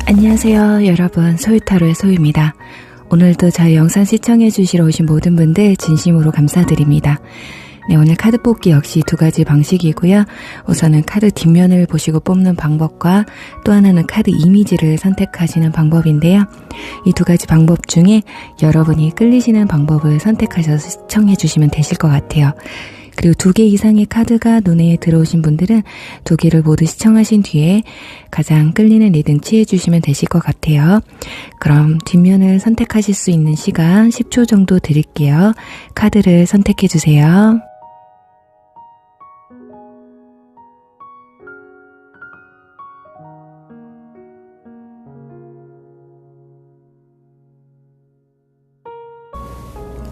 안녕하세요 여러분, 소유타로의 소유입니다. 오늘도 저희 영상 시청해 주시러 오신 모든 분들 진심으로 감사드립니다. 네, 오늘 카드 뽑기 역시 두 가지 방식이고요. 우선은 카드 뒷면을 보시고 뽑는 방법과 또 하나는 카드 이미지를 선택하시는 방법인데요. 이 두 가지 방법 중에 여러분이 끌리시는 방법을 선택하셔서 시청해 주시면 되실 것 같아요. 그리고 2개 이상의 카드가 눈에 들어오신 분들은 2개를 모두 시청하신 뒤에 가장 끌리는 리딩 취해주시면 되실 것 같아요. 그럼 뒷면을 선택하실 수 있는 시간 10초 정도 드릴게요. 카드를 선택해주세요.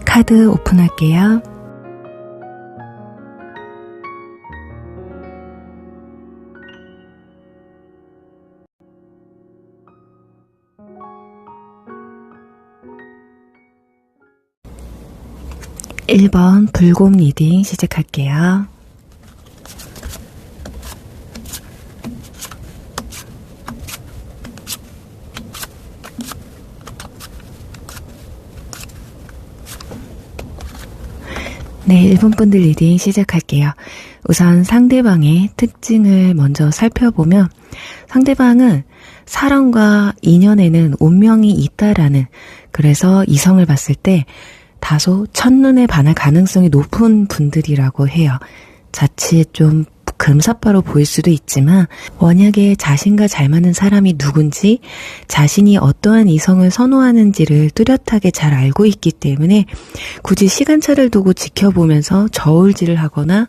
카드 오픈할게요. 1번 불곰 리딩 시작할게요. 네, 1번 분들 리딩 시작할게요. 우선 상대방의 특징을 먼저 살펴보면 상대방은 사랑과 인연에는 운명이 있다라는, 그래서 이성을 봤을 때 다소 첫눈에 반할 가능성이 높은 분들이라고 해요. 자칫 좀 금사빠로 보일 수도 있지만 원약에 자신과 잘 맞는 사람이 누군지, 자신이 어떠한 이성을 선호하는지를 뚜렷하게 잘 알고 있기 때문에 굳이 시간차를 두고 지켜보면서 저울질을 하거나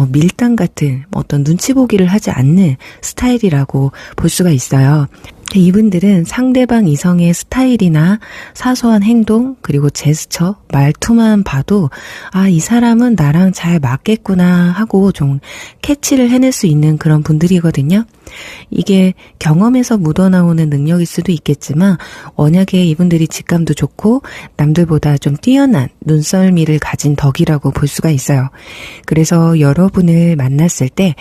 밀당 같은 어떤 눈치 보기를 하지 않는 스타일이라고 볼 수가 있어요. 이분들은 상대방 이성의 스타일이나 사소한 행동, 그리고 제스처, 말투만 봐도 이 사람은 나랑 잘 맞겠구나 하고 좀 캐치를 해낼 수 있는 그런 분들이거든요. 이게 경험에서 묻어나오는 능력일 수도 있겠지만 워낙에 이분들이 직감도 좋고 남들보다 좀 뛰어난 눈썰미를 가진 덕이라고 볼 수가 있어요. 그래서 여러분을 만났을 때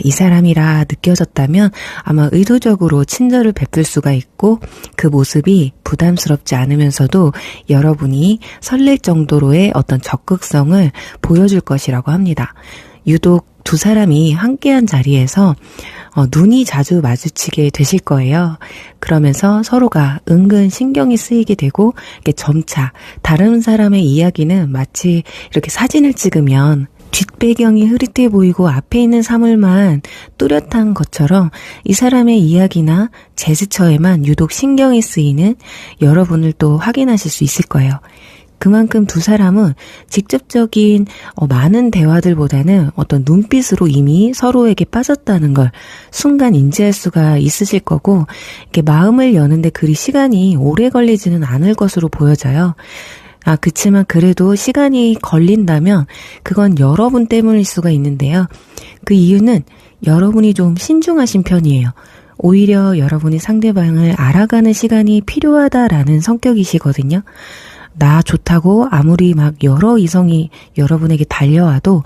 이 사람이라 느껴졌다면 아마 의도적으로 친절을 베풀 수가 있고, 그 모습이 부담스럽지 않으면서도 여러분이 설렐 정도로의 어떤 적극성을 보여줄 것이라고 합니다. 유독 두 사람이 함께한 자리에서 눈이 자주 마주치게 되실 거예요. 그러면서 서로가 은근 신경이 쓰이게 되고, 점차 다른 사람의 이야기는 마치 이렇게 사진을 찍으면 뒷배경이 흐릿해 보이고 앞에 있는 사물만 뚜렷한 것처럼 이 사람의 이야기나 제스처에만 유독 신경이 쓰이는 여러분을 또 확인하실 수 있을 거예요. 그만큼 두 사람은 직접적인 많은 대화들보다는 어떤 눈빛으로 이미 서로에게 빠졌다는 걸 순간 인지할 수가 있으실 거고, 이렇게 마음을 여는데 그리 시간이 오래 걸리지는 않을 것으로 보여져요. 그치만 그래도 시간이 걸린다면 그건 여러분 때문일 수가 있는데요. 그 이유는 여러분이 좀 신중하신 편이에요. 오히려 여러분이 상대방을 알아가는 시간이 필요하다라는 성격이시거든요. 나 좋다고 아무리 막 여러 이성이 여러분에게 달려와도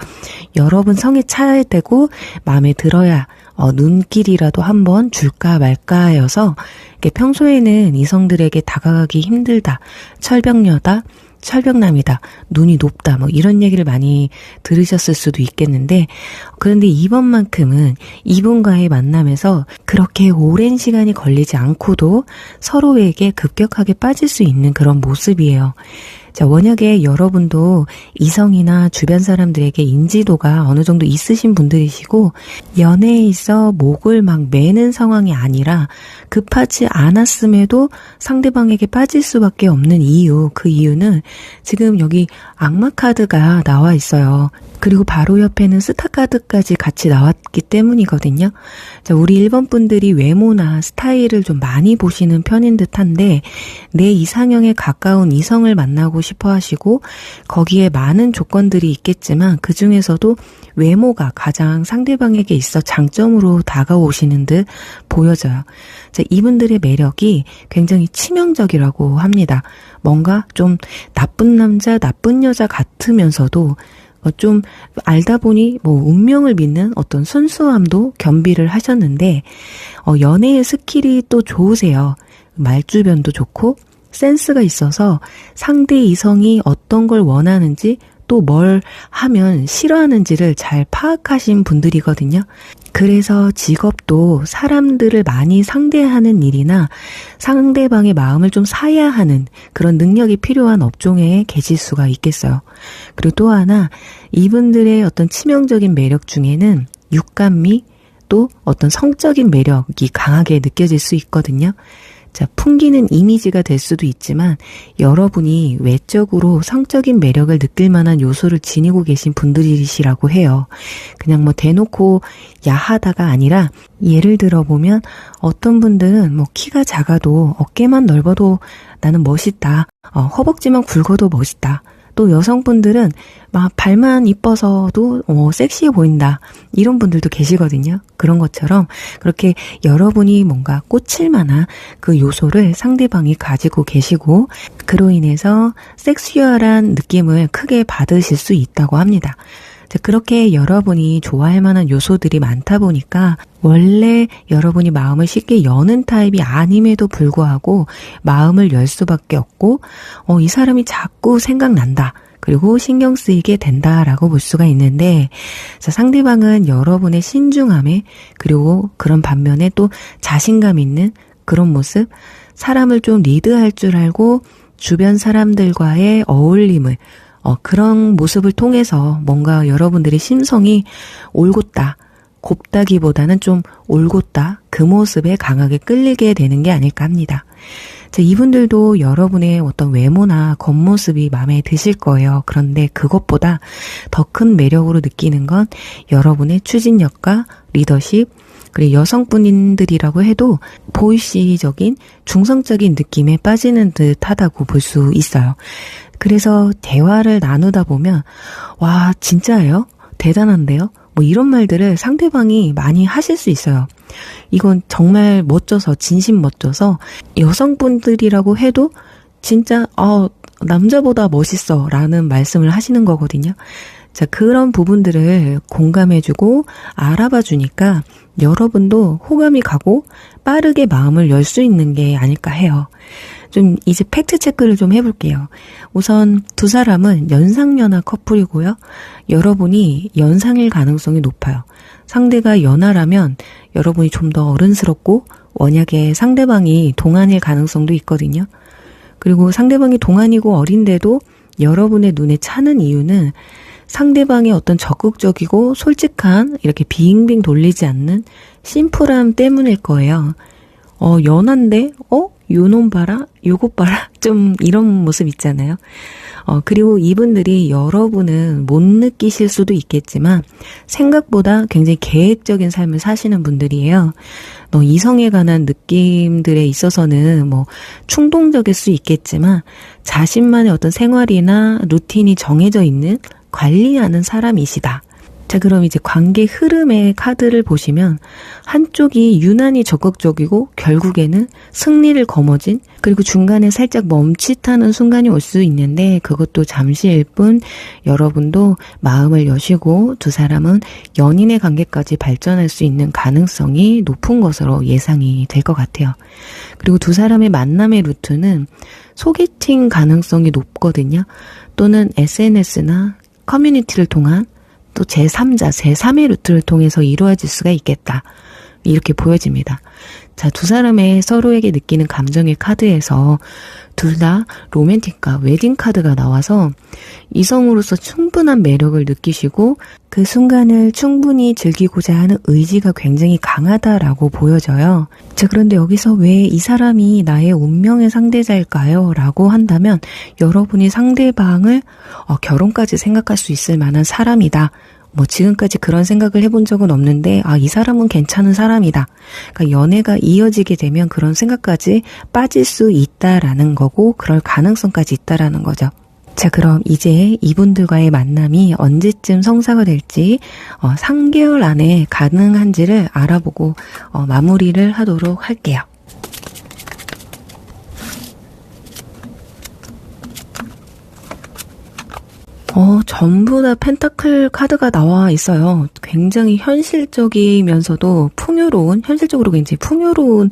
여러분 성에 차야 되고 마음에 들어야 눈길이라도 한번 줄까 말까여서 평소에는 이성들에게 다가가기 힘들다, 철벽녀다, 철벽남이다, 눈이 높다, 이런 얘기를 많이 들으셨을 수도 있겠는데, 그런데 이번만큼은 이분과의 만남에서 그렇게 오랜 시간이 걸리지 않고도 서로에게 급격하게 빠질 수 있는 그런 모습이에요. 자, 워낙에 여러분도 이성이나 주변 사람들에게 인지도가 어느 정도 있으신 분들이시고, 연애에 있어 목을 막 매는 상황이 아니라 급하지 않았음에도 상대방에게 빠질 수밖에 없는 이유, 그 이유는 지금 여기 악마 카드가 나와 있어요. 그리고 바로 옆에는 스타 카드까지 같이 나왔기 때문이거든요. 자, 우리 1번 분들이 외모나 스타일을 좀 많이 보시는 편인 듯한데, 내 이상형에 가까운 이성을 만나고 싶어 하시고 거기에 많은 조건들이 있겠지만 그 중에서도 외모가 가장 상대방에게 있어 장점으로 다가오시는 듯 보여져요. 자, 이분들의 매력이 굉장히 치명적이라고 합니다. 뭔가 좀 나쁜 남자, 나쁜 여자 같으면서도 좀 알다 보니 운명을 믿는 어떤 순수함도 겸비를 하셨는데, 연애의 스킬이 또 좋으세요. 말주변도 좋고 센스가 있어서 상대 이성이 어떤 걸 원하는지 또 뭘 하면 싫어하는지를 잘 파악하신 분들이거든요. 그래서 직업도 사람들을 많이 상대하는 일이나 상대방의 마음을 좀 사야 하는 그런 능력이 필요한 업종에 계실 수가 있겠어요. 그리고 또 하나, 이분들의 어떤 치명적인 매력 중에는 육감미, 또 어떤 성적인 매력이 강하게 느껴질 수 있거든요. 자, 풍기는 이미지가 될 수도 있지만 여러분이 외적으로 성적인 매력을 느낄 만한 요소를 지니고 계신 분들이시라고 해요. 그냥 대놓고 야하다가 아니라, 예를 들어보면 어떤 분들은 키가 작아도 어깨만 넓어도 나는 멋있다, 허벅지만 굵어도 멋있다, 또 여성분들은 막 발만 이뻐서도 섹시해 보인다. 이런 분들도 계시거든요. 그런 것처럼 그렇게 여러분이 뭔가 꽂힐 만한 그 요소를 상대방이 가지고 계시고 그로 인해서 섹슈얼한 느낌을 크게 받으실 수 있다고 합니다. 그렇게 여러분이 좋아할 만한 요소들이 많다 보니까 원래 여러분이 마음을 쉽게 여는 타입이 아님에도 불구하고 마음을 열 수밖에 없고 이 사람이 자꾸 생각난다. 그리고 신경 쓰이게 된다라고 볼 수가 있는데 상대방은 여러분의 신중함에 그리고 그런 반면에 또 자신감 있는 그런 모습, 사람을 좀 리드할 줄 알고 주변 사람들과의 어울림을 그런 모습을 통해서 뭔가 여러분들의 심성이 올곧다, 곱다기보다는 좀 올곧다, 그 모습에 강하게 끌리게 되는 게 아닐까 합니다. 이분들도 여러분의 어떤 외모나 겉모습이 마음에 드실 거예요. 그런데 그것보다 더 큰 매력으로 느끼는 건 여러분의 추진력과 리더십, 그리고 여성분들이라고 해도 보이시적인 중성적인 느낌에 빠지는 듯 하다고 볼 수 있어요. 그래서 대화를 나누다 보면 와 진짜예요? 대단한데요? 뭐 이런 말들을 상대방이 많이 하실 수 있어요. 이건 정말 멋져서 진심 멋져서 여성분들이라고 해도 진짜 남자보다 멋있어 라는 말씀을 하시는 거거든요. 그런 부분들을 공감해주고 알아봐 주니까 여러분도 호감이 가고 빠르게 마음을 열 수 있는 게 아닐까 해요. 좀 이제 팩트 체크를 좀 해볼게요. 우선 두 사람은 연상연하 커플이고요. 여러분이 연상일 가능성이 높아요. 상대가 연하라면 여러분이 좀 더 어른스럽고 원약에 상대방이 동안일 가능성도 있거든요. 그리고 상대방이 동안이고 어린데도 여러분의 눈에 차는 이유는 상대방의 어떤 적극적이고 솔직한 이렇게 빙빙 돌리지 않는 심플함 때문일 거예요. 연한데 요놈 봐라? 요것 봐라? 좀 이런 모습 있잖아요. 그리고 이분들이 여러분은 못 느끼실 수도 있겠지만 생각보다 굉장히 계획적인 삶을 사시는 분들이에요. 이성에 관한 느낌들에 있어서는 뭐 충동적일 수 있겠지만 자신만의 어떤 생활이나 루틴이 정해져 있는 관리하는 사람이시다. 그럼 이제 관계 흐름의 카드를 보시면 한쪽이 유난히 적극적이고 결국에는 승리를 거머쥔 그리고 중간에 살짝 멈칫하는 순간이 올 수 있는데 그것도 잠시일 뿐 여러분도 마음을 여시고 두 사람은 연인의 관계까지 발전할 수 있는 가능성이 높은 것으로 예상이 될 것 같아요. 그리고 두 사람의 만남의 루트는 소개팅 가능성이 높거든요. 또는 SNS나 커뮤니티를 통한 또 제3자, 제3의 루트를 통해서 이루어질 수가 있겠다. 이렇게 보여집니다. 두 사람의 서로에게 느끼는 감정의 카드에서 둘 다 로맨틱과 웨딩 카드가 나와서 이성으로서 충분한 매력을 느끼시고 그 순간을 충분히 즐기고자 하는 의지가 굉장히 강하다라고 보여져요. 그런데 여기서 왜 이 사람이 나의 운명의 상대자일까요? 라고 한다면 여러분이 상대방을 결혼까지 생각할 수 있을 만한 사람이다. 지금까지 그런 생각을 해본 적은 없는데 이 사람은 괜찮은 사람이다. 그러니까 연애가 이어지게 되면 그런 생각까지 빠질 수 있다라는 거고 그럴 가능성까지 있다라는 거죠. 그럼 이제 이분들과의 만남이 언제쯤 성사가 될지 3개월 안에 가능한지를 알아보고 마무리를 하도록 할게요. 전부 다 펜타클 카드가 나와 있어요. 굉장히 현실적이면서도 현실적으로 굉장히 풍요로운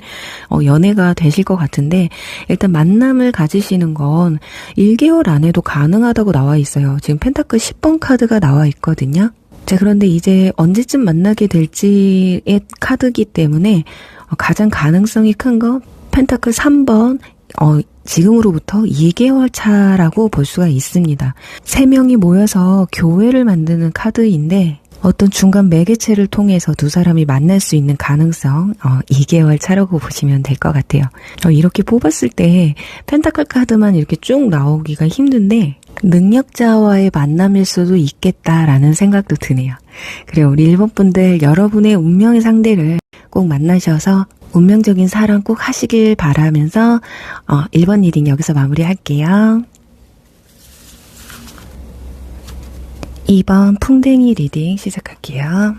연애가 되실 것 같은데 일단 만남을 가지시는 건 1개월 안에도 가능하다고 나와 있어요. 지금 펜타클 10번 카드가 나와 있거든요. 그런데 이제 언제쯤 만나게 될지의 카드이기 때문에 가장 가능성이 큰 건 펜타클 3번 지금으로부터 2개월 차라고 볼 수가 있습니다. 3명이 모여서 교회를 만드는 카드인데 어떤 중간 매개체를 통해서 두 사람이 만날 수 있는 가능성 2개월 차라고 보시면 될 것 같아요. 이렇게 뽑았을 때 펜타클 카드만 이렇게 쭉 나오기가 힘든데 능력자와의 만남일 수도 있겠다라는 생각도 드네요. 그리고 우리 1번 분들 여러분의 운명의 상대를 꼭 만나셔서 운명적인 사랑 꼭 하시길 바라면서 1번 리딩 여기서 마무리할게요. 2번 풍뎅이 리딩 시작할게요.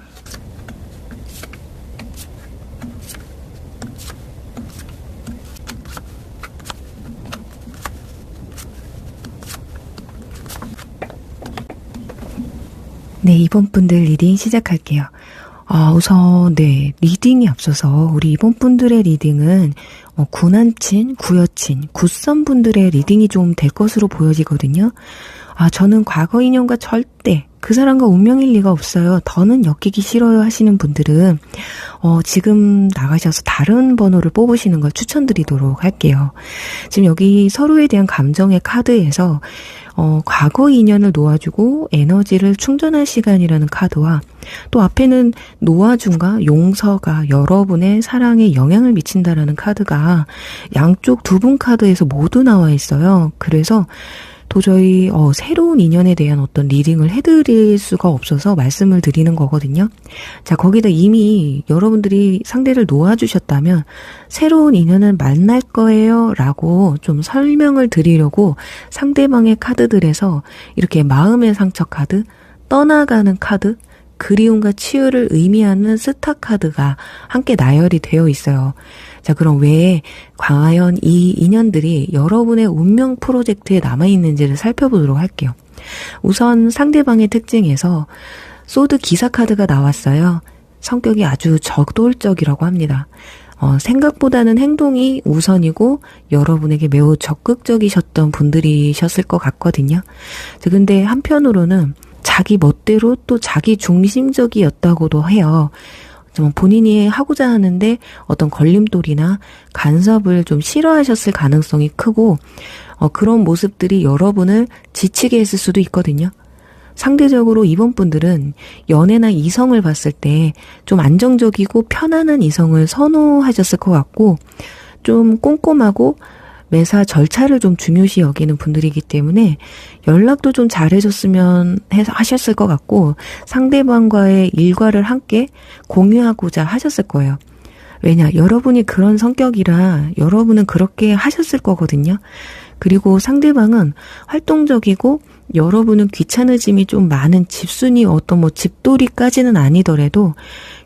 네, 2번 분들 리딩 시작할게요. 우선 리딩에 앞서서 우리 이번 분들의 리딩은 구남친, 구여친, 굿선 분들의 리딩이 좀 될 것으로 보여지거든요. 저는 과거 인연과 절대 그 사람과 운명일 리가 없어요. 더는 엮이기 싫어요 하시는 분들은 지금 나가셔서 다른 번호를 뽑으시는 걸 추천드리도록 할게요. 지금 여기 서로에 대한 감정의 카드에서 과거 인연을 놓아주고 에너지를 충전할 시간이라는 카드와 또 앞에는 놓아줌과 용서가 여러분의 사랑에 영향을 미친다라는 카드가 양쪽 두 분 카드에서 모두 나와 있어요. 그래서 도저히 새로운 인연에 대한 어떤 리딩을 해드릴 수가 없어서 말씀을 드리는 거거든요. 자, 거기다 이미 여러분들이 상대를 놓아주셨다면 새로운 인연을 만날 거예요 라고 좀 설명을 드리려고 상대방의 카드들에서 이렇게 마음의 상처 카드, 떠나가는 카드, 그리움과 치유를 의미하는 스타 카드가 함께 나열이 되어 있어요. 자, 그럼 왜 과연 이 인연들이 여러분의 운명 프로젝트에 남아있는지를 살펴보도록 할게요. 우선 상대방의 특징에서 소드 기사 카드가 나왔어요. 성격이 아주 저돌적이라고 합니다. 생각보다는 행동이 우선이고 여러분에게 매우 적극적이셨던 분들이셨을 것 같거든요. 근데 한편으로는 자기 멋대로 또 자기 중심적이었다고도 해요. 본인이 하고자 하는데 어떤 걸림돌이나 간섭을 좀 싫어하셨을 가능성이 크고 그런 모습들이 여러분을 지치게 했을 수도 있거든요. 상대적으로 이번 분들은 연애나 이성을 봤을 때 좀 안정적이고 편안한 이성을 선호하셨을 것 같고 좀 꼼꼼하고 매사 절차를 좀 중요시 여기는 분들이기 때문에 연락도 좀 잘해줬으면 하셨을 것 같고 상대방과의 일과를 함께 공유하고자 하셨을 거예요. 왜냐? 여러분이 그런 성격이라 여러분은 그렇게 하셨을 거거든요. 그리고 상대방은 활동적이고 여러분은 귀찮으짐이 좀 많은 집순이 어떤 집돌이까지는 아니더라도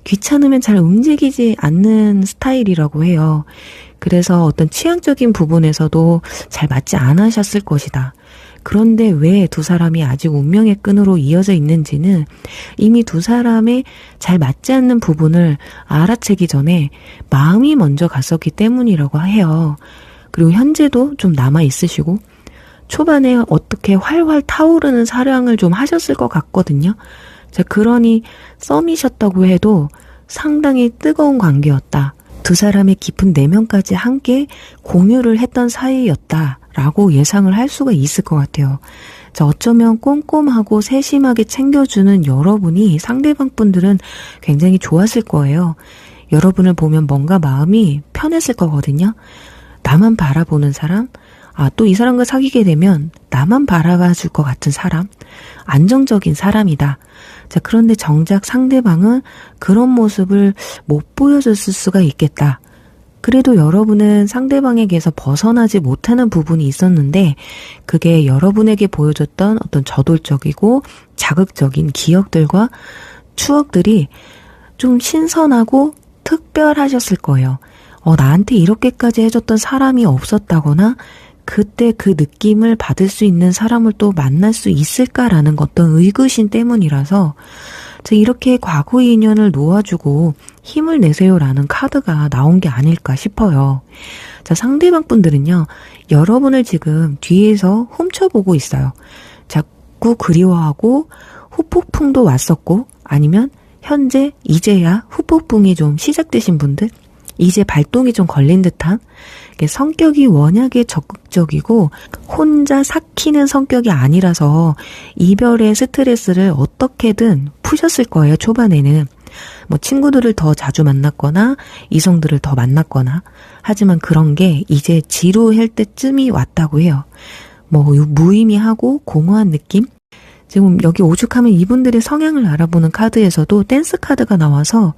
귀찮으면 잘 움직이지 않는 스타일이라고 해요. 그래서 어떤 취향적인 부분에서도 잘 맞지 않으셨을 것이다. 그런데 왜 두 사람이 아직 운명의 끈으로 이어져 있는지는 이미 두 사람의 잘 맞지 않는 부분을 알아채기 전에 마음이 먼저 갔었기 때문이라고 해요. 그리고 현재도 좀 남아 있으시고 초반에 어떻게 활활 타오르는 사랑을 좀 하셨을 것 같거든요. 자, 그러니 썸이셨다고 해도 상당히 뜨거운 관계였다. 두 사람의 깊은 내면까지 함께 공유를 했던 사이였다라고 예상을 할 수가 있을 것 같아요. 자, 어쩌면 꼼꼼하고 세심하게 챙겨주는 여러분이 상대방 분들은 굉장히 좋았을 거예요. 여러분을 보면 뭔가 마음이 편했을 거거든요. 나만 바라보는 사람, 또 이 사람과 사귀게 되면 나만 바라봐 줄 것 같은 사람, 안정적인 사람이다. 자, 그런데 정작 상대방은 그런 모습을 못 보여줬을 수가 있겠다. 그래도 여러분은 상대방에게서 벗어나지 못하는 부분이 있었는데 그게 여러분에게 보여줬던 어떤 저돌적이고 자극적인 기억들과 추억들이 좀 신선하고 특별하셨을 거예요. 나한테 이렇게까지 해줬던 사람이 없었다거나 그때 그 느낌을 받을 수 있는 사람을 또 만날 수 있을까라는 어떤 의구심 때문이라서 이렇게 과거의 인연을 놓아주고 힘을 내세요라는 카드가 나온 게 아닐까 싶어요. 자, 상대방 분들은요, 여러분을 지금 뒤에서 훔쳐보고 있어요. 자꾸 그리워하고 후폭풍도 왔었고 아니면 현재 이제야 후폭풍이 좀 시작되신 분들, 이제 발동이 좀 걸린 듯한 성격이 워낙에 적극적이고 혼자 삭히는 성격이 아니라서 이별의 스트레스를 어떻게든 푸셨을 거예요. 초반에는 친구들을 더 자주 만났거나 이성들을 더 만났거나 하지만 그런 게 이제 지루할 때쯤이 왔다고 해요. 무의미하고 공허한 느낌? 지금 여기 오죽하면 이분들의 성향을 알아보는 카드에서도 댄스 카드가 나와서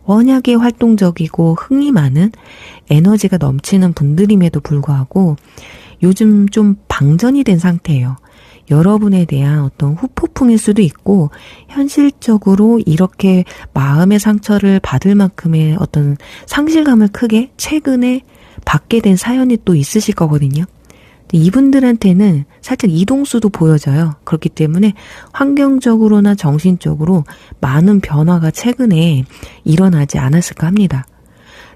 워낙에 활동적이고 흥이 많은 에너지가 넘치는 분들임에도 불구하고 요즘 좀 방전이 된 상태예요. 여러분에 대한 어떤 후폭풍일 수도 있고 현실적으로 이렇게 마음의 상처를 받을 만큼의 어떤 상실감을 크게 최근에 받게 된 사연이 또 있으실 거거든요. 이분들한테는 살짝 이동수도 보여져요. 그렇기 때문에 환경적으로나 정신적으로 많은 변화가 최근에 일어나지 않았을까 합니다.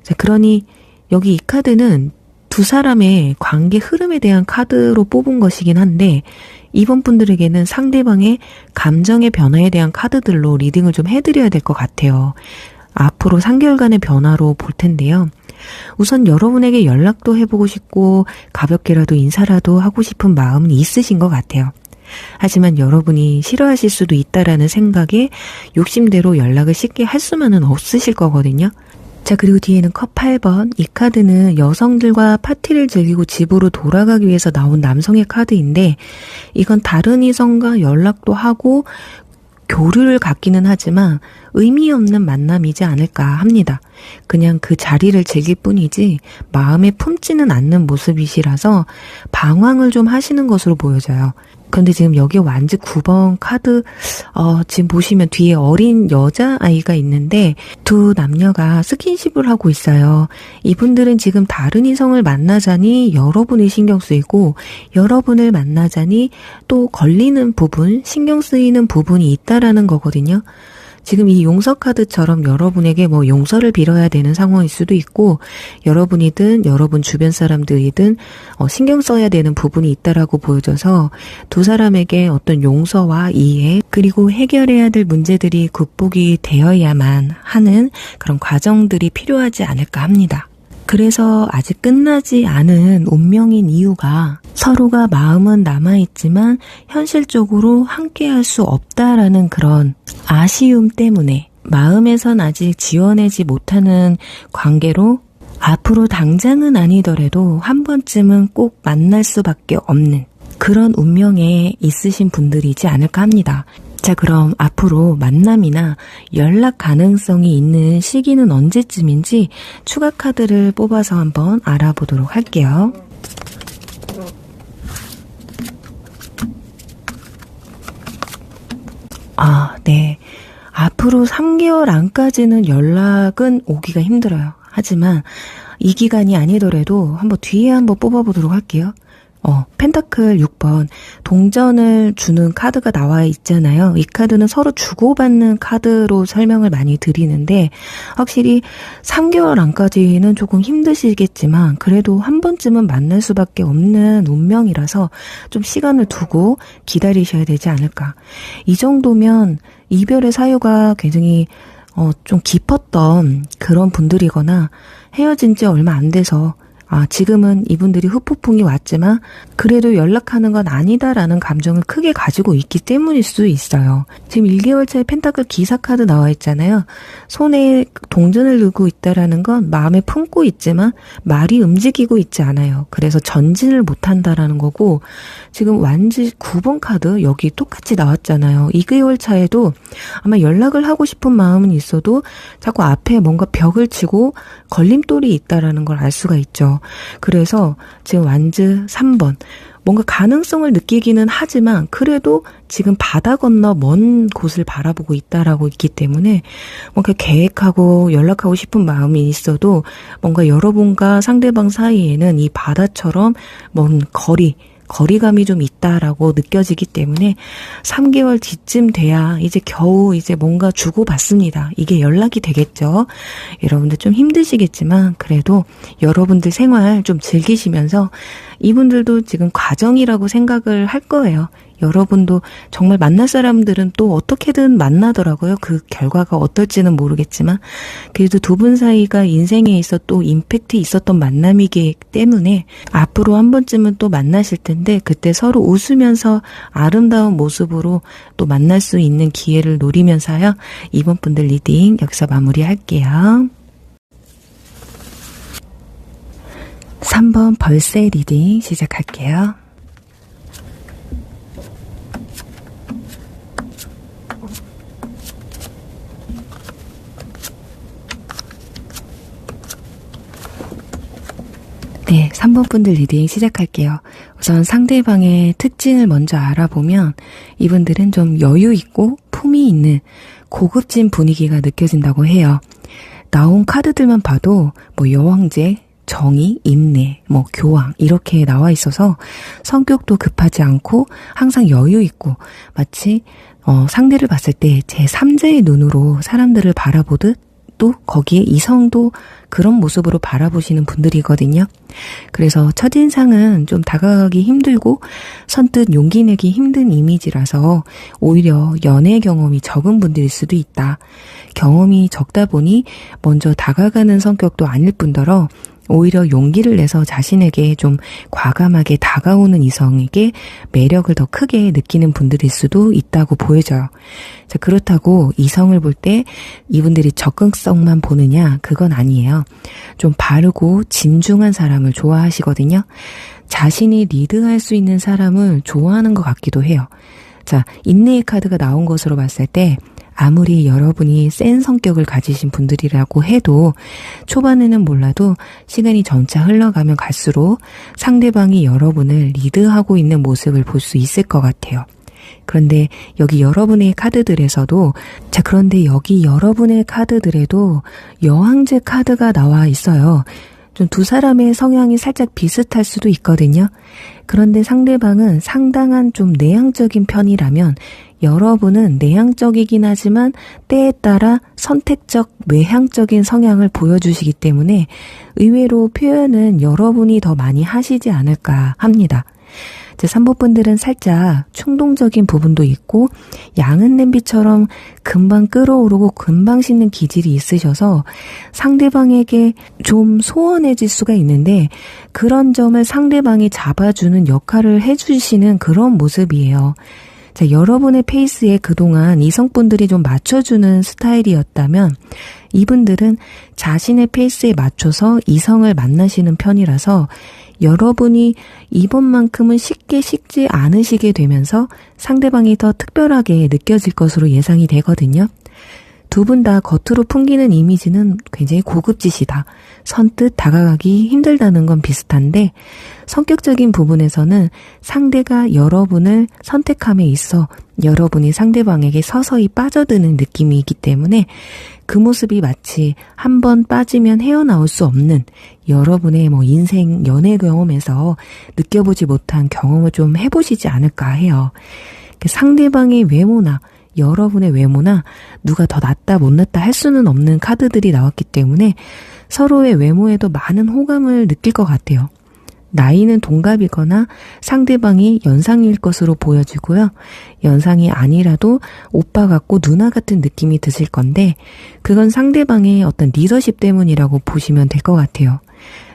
자, 그러니 여기 이 카드는 두 사람의 관계 흐름에 대한 카드로 뽑은 것이긴 한데 이번 분들에게는 상대방의 감정의 변화에 대한 카드들로 리딩을 좀 해드려야 될 것 같아요. 앞으로 3개월간의 변화로 볼 텐데요. 우선 여러분에게 연락도 해보고 싶고 가볍게라도 인사라도 하고 싶은 마음은 있으신 것 같아요. 하지만 여러분이 싫어하실 수도 있다라는 생각에 욕심대로 연락을 쉽게 할 수만은 없으실 거거든요. 자, 그리고 뒤에는 컵 8번. 이 카드는 여성들과 파티를 즐기고 집으로 돌아가기 위해서 나온 남성의 카드인데 이건 다른 이성과 연락도 하고 교류를 갖기는 하지만 의미 없는 만남이지 않을까 합니다. 그냥 그 자리를 즐길 뿐이지 마음에 품지는 않는 모습이시라서 방황을 좀 하시는 것으로 보여져요. 근데 지금 여기 완즈 9번 카드 지금 보시면 뒤에 어린 여자아이가 있는데 두 남녀가 스킨십을 하고 있어요. 이분들은 지금 다른 이성을 만나자니 여러분이 신경 쓰이고 여러분을 만나자니 또 걸리는 부분, 신경 쓰이는 부분이 있다라는 거거든요. 지금 이 용서 카드처럼 여러분에게 뭐 용서를 빌어야 되는 상황일 수도 있고 여러분이든 여러분 주변 사람들이든 신경 써야 되는 부분이 있다라고 보여져서 두 사람에게 어떤 용서와 이해 그리고 해결해야 될 문제들이 극복이 되어야만 하는 그런 과정들이 필요하지 않을까 합니다. 그래서 아직 끝나지 않은 운명인 이유가 서로가 마음은 남아있지만 현실적으로 함께할 수 없다라는 그런 아쉬움 때문에 마음에선 아직 지워내지 못하는 관계로 앞으로 당장은 아니더라도 한 번쯤은 꼭 만날 수밖에 없는 그런 운명에 있으신 분들이지 않을까 합니다. 자, 그럼 앞으로 만남이나 연락 가능성이 있는 시기는 언제쯤인지 추가 카드를 뽑아서 한번 알아보도록 할게요. 네. 앞으로 3개월 안까지는 연락은 오기가 힘들어요. 하지만 이 기간이 아니더라도 한번 뒤에 한번 뽑아보도록 할게요. 펜타클 6번 동전을 주는 카드가 나와 있잖아요. 이 카드는 서로 주고받는 카드로 설명을 많이 드리는데 확실히 3개월 안까지는 조금 힘드시겠지만 그래도 한 번쯤은 만날 수밖에 없는 운명이라서 좀 시간을 두고 기다리셔야 되지 않을까. 이 정도면 이별의 사유가 굉장히 좀 깊었던 그런 분들이거나 헤어진 지 얼마 안 돼서 지금은 이분들이 후폭풍이 왔지만 그래도 연락하는 건 아니다라는 감정을 크게 가지고 있기 때문일 수 있어요. 지금 1개월 차에 펜타클 기사 카드 나와 있잖아요. 손에 동전을 들고 있다라는 건 마음에 품고 있지만 말이 움직이고 있지 않아요. 그래서 전진을 못한다라는 거고 지금 완즈 9번 카드 여기 똑같이 나왔잖아요. 2개월 차에도 아마 연락을 하고 싶은 마음은 있어도 자꾸 앞에 뭔가 벽을 치고 걸림돌이 있다라는 걸 알 수가 있죠. 그래서 지금 완즈 3번 뭔가 가능성을 느끼기는 하지만 그래도 지금 바다 건너 먼 곳을 바라보고 있다라고 있기 때문에 뭔가 계획하고 연락하고 싶은 마음이 있어도 뭔가 여러분과 상대방 사이에는 이 바다처럼 먼 거리감이 좀 있다라고 느껴지기 때문에 3개월 뒤쯤 돼야 이제 겨우 이제 뭔가 주고받습니다. 이게 연락이 되겠죠. 여러분들 좀 힘드시겠지만 그래도 여러분들 생활 좀 즐기시면서 이분들도 지금 과정이라고 생각을 할 거예요. 여러분도 정말 만날 사람들은 또 어떻게든 만나더라고요. 그 결과가 어떨지는 모르겠지만 그래도 두 분 사이가 인생에 있어 또 임팩트 있었던 만남이기 때문에 앞으로 한 번쯤은 또 만나실 텐데 그때 서로 웃으면서 아름다운 모습으로 또 만날 수 있는 기회를 노리면서요. 이번 분들 리딩 여기서 마무리할게요. 3번 벌새 리딩 시작할게요. 네, 3번 분들 리딩 시작할게요. 우선 상대방의 특징을 먼저 알아보면 이분들은 좀 여유 있고 품이 있는 고급진 분위기가 느껴진다고 해요. 나온 카드들만 봐도 여왕제, 정의, 인내, 교황 이렇게 나와 있어서 성격도 급하지 않고 항상 여유 있고 마치 상대를 봤을 때 제3자의 눈으로 사람들을 바라보듯 또 거기에 이성도 그런 모습으로 바라보시는 분들이거든요. 그래서 첫인상은 좀 다가가기 힘들고 선뜻 용기 내기 힘든 이미지라서 오히려 연애 경험이 적은 분들일 수도 있다. 경험이 적다 보니 먼저 다가가는 성격도 아닐 뿐더러 오히려 용기를 내서 자신에게 좀 과감하게 다가오는 이성에게 매력을 더 크게 느끼는 분들일 수도 있다고 보여져요. 자, 그렇다고 이성을 볼 때 이분들이 적극성만 보느냐? 그건 아니에요. 좀 바르고 진중한 사람을 좋아하시거든요. 자신이 리드할 수 있는 사람을 좋아하는 것 같기도 해요. 자, 인내의 카드가 나온 것으로 봤을 때 아무리 여러분이 센 성격을 가지신 분들이라고 해도 초반에는 몰라도 시간이 점차 흘러가면 갈수록 상대방이 여러분을 리드하고 있는 모습을 볼 수 있을 것 같아요. 그런데 여기 여러분의 카드들에서도 그런데 여기 여러분의 카드들에도 여왕제 카드가 나와 있어요. 좀 두 사람의 성향이 살짝 비슷할 수도 있거든요. 그런데 상대방은 상당한 좀 내향적인 편이라면 여러분은 내향적이긴 하지만 때에 따라 선택적 외향적인 성향을 보여주시기 때문에 의외로 표현은 여러분이 더 많이 하시지 않을까 합니다. 3번 분들은 살짝 충동적인 부분도 있고 양은 냄비처럼 금방 끓어오르고 금방 식는 기질이 있으셔서 상대방에게 좀 소원해질 수가 있는데 그런 점을 상대방이 잡아주는 역할을 해주시는 그런 모습이에요. 자, 여러분의 페이스에 그동안 이성분들이 좀 맞춰주는 스타일이었다면 이분들은 자신의 페이스에 맞춰서 이성을 만나시는 편이라서 여러분이 이번만큼은 쉽게 식지 않으시게 되면서 상대방이 더 특별하게 느껴질 것으로 예상이 되거든요. 두 분 다 겉으로 풍기는 이미지는 굉장히 고급지시다. 선뜻 다가가기 힘들다는 건 비슷한데 성격적인 부분에서는 상대가 여러분을 선택함에 있어 여러분이 상대방에게 서서히 빠져드는 느낌이기 때문에 그 모습이 마치 한 번 빠지면 헤어나올 수 없는 여러분의 인생 연애 경험에서 느껴보지 못한 경험을 좀 해보시지 않을까 해요. 상대방의 외모나 여러분의 외모나 누가 더 낫다 못낫다 할 수는 없는 카드들이 나왔기 때문에 서로의 외모에도 많은 호감을 느낄 것 같아요. 나이는 동갑이거나 상대방이 연상일 것으로 보여지고요. 연상이 아니라도 오빠 같고 누나 같은 느낌이 드실 건데 그건 상대방의 어떤 리더십 때문이라고 보시면 될 것 같아요.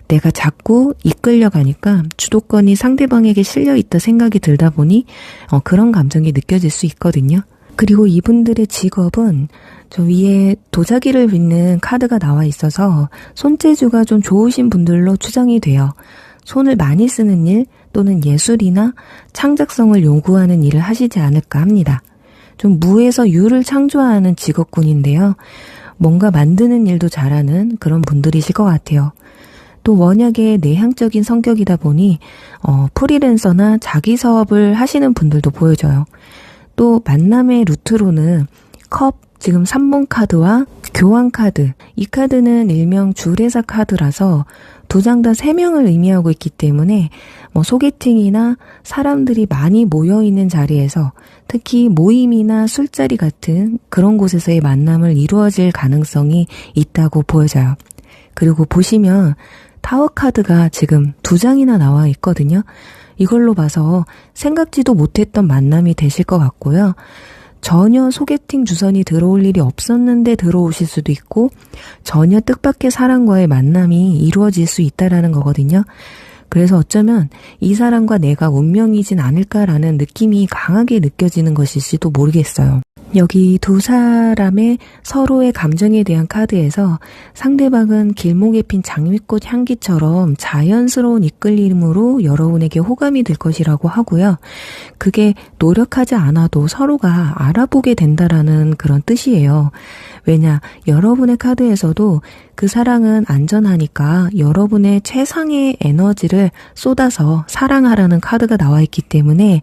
내가 자꾸 이끌려가니까 주도권이 상대방에게 실려있다 생각이 들다 보니 그런 감정이 느껴질 수 있거든요. 그리고 이분들의 직업은 저 위에 도자기를 빚는 카드가 나와 있어서 손재주가 좀 좋으신 분들로 추정이 돼요. 손을 많이 쓰는 일 또는 예술이나 창작성을 요구하는 일을 하시지 않을까 합니다. 좀 무에서 유를 창조하는 직업군인데요. 뭔가 만드는 일도 잘하는 그런 분들이실 것 같아요. 또 워낙에 내향적인 성격이다 보니 프리랜서나 자기 사업을 하시는 분들도 보여져요. 또 만남의 루트로는 컵, 지금 3번 카드와 교환 카드, 이 카드는 일명 주례사 카드라서 두 장 다 3명을 의미하고 있기 때문에 소개팅이나 사람들이 많이 모여있는 자리에서 특히 모임이나 술자리 같은 그런 곳에서의 만남을 이루어질 가능성이 있다고 보여져요. 그리고 보시면 타워 카드가 지금 2장이나 나와 있거든요. 이걸로 봐서 생각지도 못했던 만남이 되실 것 같고요. 전혀 소개팅 주선이 들어올 일이 없었는데 들어오실 수도 있고 전혀 뜻밖의 사람과의 만남이 이루어질 수 있다라는 거거든요. 그래서 어쩌면 이 사람과 내가 운명이진 않을까라는 느낌이 강하게 느껴지는 것일지도 모르겠어요. 여기 두 사람의 서로의 감정에 대한 카드에서 상대방은 길목에 핀 장미꽃 향기처럼 자연스러운 이끌림으로 여러분에게 호감이 될 것이라고 하고요. 그게 노력하지 않아도 서로가 알아보게 된다라는 그런 뜻이에요. 왜냐, 여러분의 카드에서도 그 사랑은 안전하니까 여러분의 최상의 에너지를 쏟아서 사랑하라는 카드가 나와 있기 때문에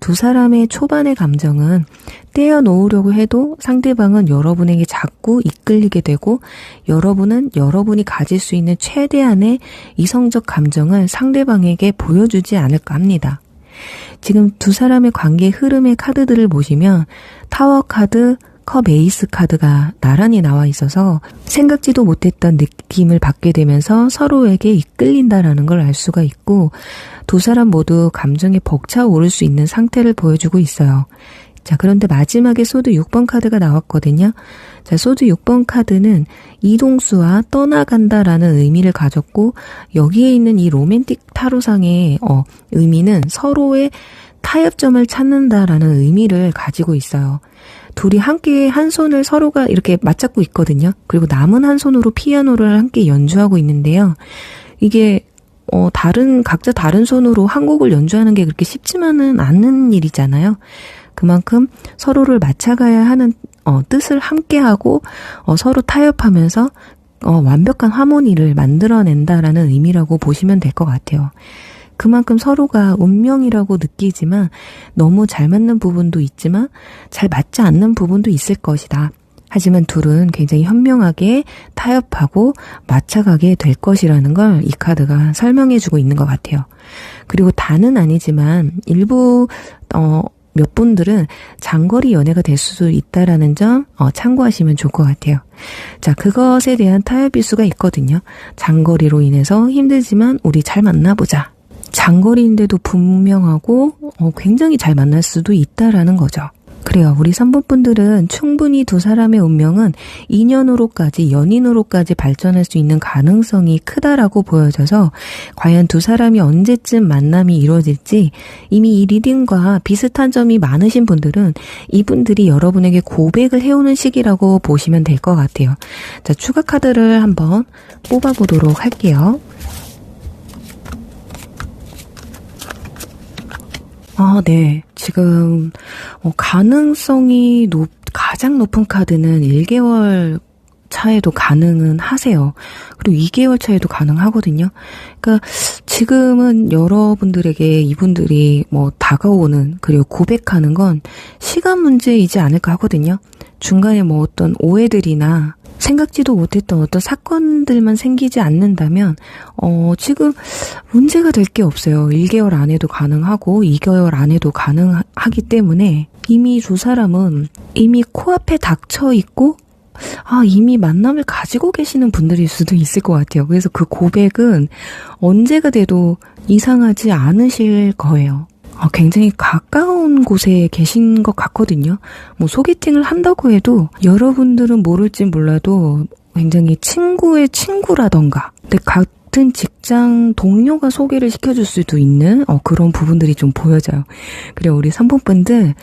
두 사람의 초반의 감정은 떼어놓으려고 해도 상대방은 여러분에게 자꾸 이끌리게 되고 여러분은 여러분이 가질 수 있는 최대한의 이성적 감정을 상대방에게 보여주지 않을까 합니다. 지금 두 사람의 관계 흐름의 카드들을 보시면 타워 카드, 컵 에이스 카드가 나란히 나와 있어서 생각지도 못했던 느낌을 받게 되면서 서로에게 이끌린다라는 걸 알 수가 있고 두 사람 모두 감정에 벅차오를 수 있는 상태를 보여주고 있어요. 자, 그런데 마지막에 소드 6번 카드가 나왔거든요. 자, 소드 6번 카드는 이동수와 떠나간다라는 의미를 가졌고 여기에 있는 이 로맨틱 타로상의 의미는 서로의 타협점을 찾는다라는 의미를 가지고 있어요. 둘이 함께 한 손을 서로가 이렇게 맞잡고 있거든요. 그리고 남은 한 손으로 피아노를 함께 연주하고 있는데요. 이게 각자 다른 손으로 한 곡을 연주하는 게 그렇게 쉽지만은 않은 일이잖아요. 그만큼 서로를 맞춰가야 하는 뜻을 함께하고 서로 타협하면서 완벽한 하모니를 만들어낸다라는 의미라고 보시면 될 것 같아요. 그만큼 서로가 운명이라고 느끼지만 너무 잘 맞는 부분도 있지만 잘 맞지 않는 부분도 있을 것이다. 하지만 둘은 굉장히 현명하게 타협하고 맞춰가게 될 것이라는 걸 이 카드가 설명해주고 있는 것 같아요. 그리고 다는 아니지만 일부 몇 분들은 장거리 연애가 될 수도 있다라는 점 참고하시면 좋을 것 같아요. 자, 그것에 대한 타협일 수가 있거든요. 장거리로 인해서 힘들지만 우리 잘 만나보자. 장거리인데도 분명하고 굉장히 잘 만날 수도 있다라는 거죠. 그래요. 우리 3번 분들은 충분히 두 사람의 운명은 인연으로까지 연인으로까지 발전할 수 있는 가능성이 크다라고 보여져서 과연 두 사람이 언제쯤 만남이 이루어질지 이미 이 리딩과 비슷한 점이 많으신 분들은 이분들이 여러분에게 고백을 해오는 시기라고 보시면 될 것 같아요. 자, 추가 카드를 한번 뽑아보도록 할게요. 네. 지금 가능성이 가장 높은 카드는 1개월 차에도 가능은 하세요. 그리고 2개월 차에도 가능하거든요. 그러니까 지금은 여러분들에게 이분들이 다가오는 그리고 고백하는 건 시간 문제이지 않을까 하거든요. 중간에 어떤 오해들이나 생각지도 못했던 어떤 사건들만 생기지 않는다면 지금 문제가 될 게 없어요. 1개월 안에도 가능하고 2개월 안에도 가능하기 때문에 이미 두 사람은 이미 코앞에 닥쳐 있고 이미 만남을 가지고 계시는 분들일 수도 있을 것 같아요. 그래서 그 고백은 언제가 돼도 이상하지 않으실 거예요. 굉장히 가까운 곳에 계신 것 같거든요. 소개팅을 한다고 해도 여러분들은 모를지 몰라도 굉장히 친구의 친구라던가 같은 직장 동료가 소개를 시켜줄 수도 있는 그런 부분들이 좀 보여져요. 그리고 우리 3번 분들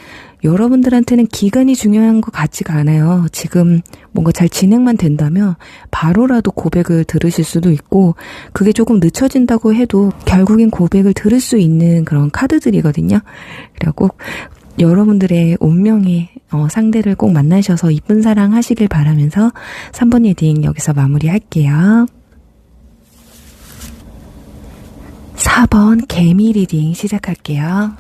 여러분들한테는 기간이 중요한 것 같지가 않아요. 지금 뭔가 잘 진행만 된다면 바로라도 고백을 들으실 수도 있고 그게 조금 늦춰진다고 해도 결국엔 고백을 들을 수 있는 그런 카드들이거든요. 그래서 꼭 여러분들의 운명의 상대를 꼭 만나셔서 이쁜 사랑 하시길 바라면서 3번 리딩 여기서 마무리할게요. 4번 개미 리딩 시작할게요.